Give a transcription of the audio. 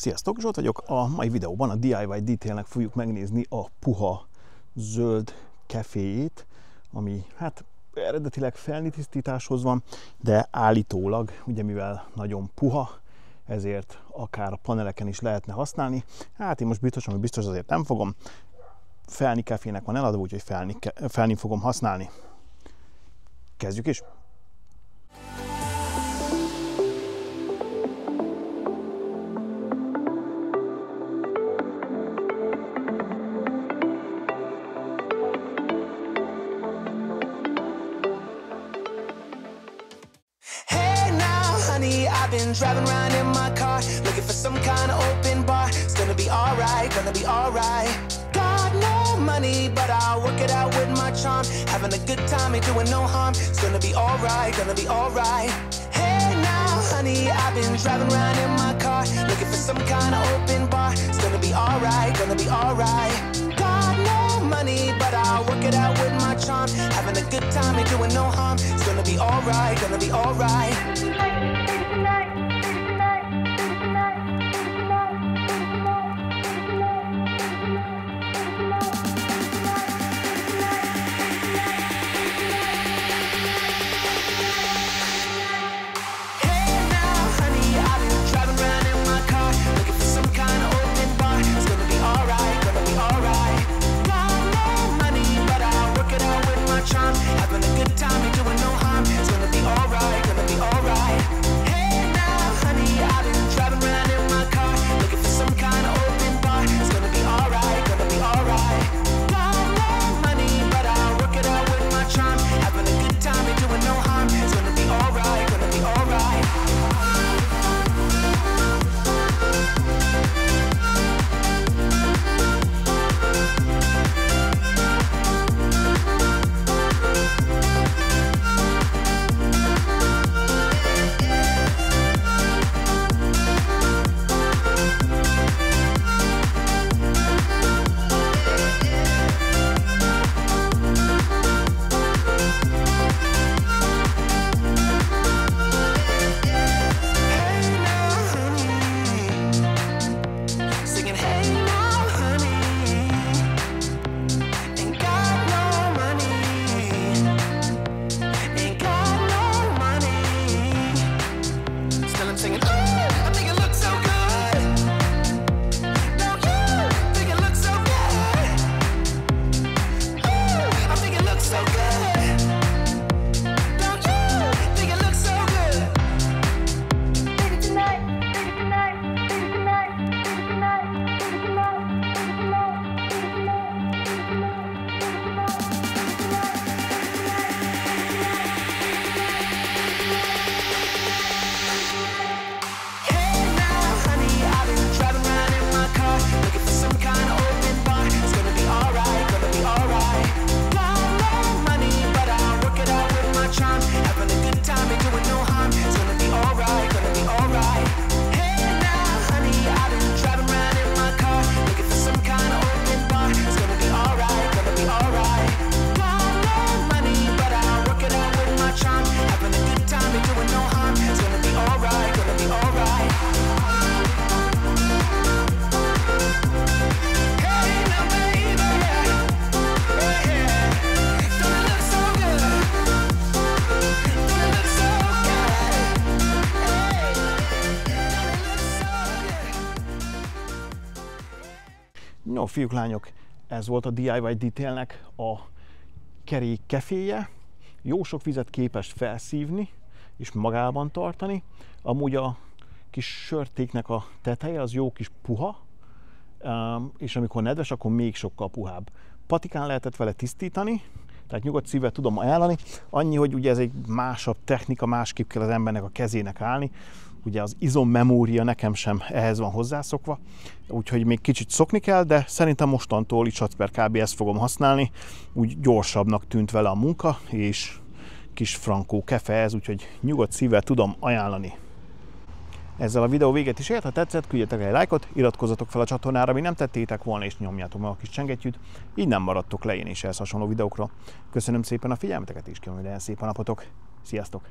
Sziasztok, Zsolt vagyok. A mai videóban a DIYDetailnek fogjuk megnézni a puha zöld keféjét, ami hát eredetileg felnitisztításhoz van, de állítólag, ugye mivel nagyon puha, ezért akár a paneleken is lehetne használni. Hát én most biztos azért nem fogom. Felni kefének van eladva, úgyhogy felni fogom használni. Kezdjük is! Been driving around in my car, looking for some kind of open bar. It's gonna be alright, gonna be alright. Got no money, but I'll work it out with my charm. Having a good time, ain't doing no harm. It's gonna be alright, gonna be alright. Hey now, honey, I've been driving around in my car, looking for some kind of open bar. It's gonna be alright, gonna be alright. Got no money, but I'll work it out with my charm. Having a good time, ain't doing no harm. It's gonna be alright, gonna be alright. No, fiúk, lányok, ez volt a DIYDetailnek a kerék keféje. Jó sok vizet képes felszívni és magában tartani. Amúgy a kis sörtéknek a teteje az jó kis puha, és amikor nedves, akkor még sokkal puhább. Patikán lehetett vele tisztítani, tehát nyugodt szívvel tudom ajánlani. Annyi, hogy ugye ez egy másabb technika, másképp kell az embernek a kezének állni. Ugye az izommemória nekem sem ehhez van hozzászokva, úgyhogy még kicsit szokni kell, de szerintem mostantól is per kb. Ezt fogom használni. Úgy gyorsabbnak tűnt vele a munka, és kis frankó kefe ez, úgyhogy nyugodt szívvel tudom ajánlani. Ezzel a videó véget is ért, ha tetszett, küldjetek egy lájkot, iratkozzatok fel a csatornára, még nem tettétek volna, és nyomjátok meg a kis csengettyűt, így nem maradtok le én is ehhez hasonló videókról. Köszönöm szépen a figyelmeteket, és kívánom minden szép napotok. Sziasztok!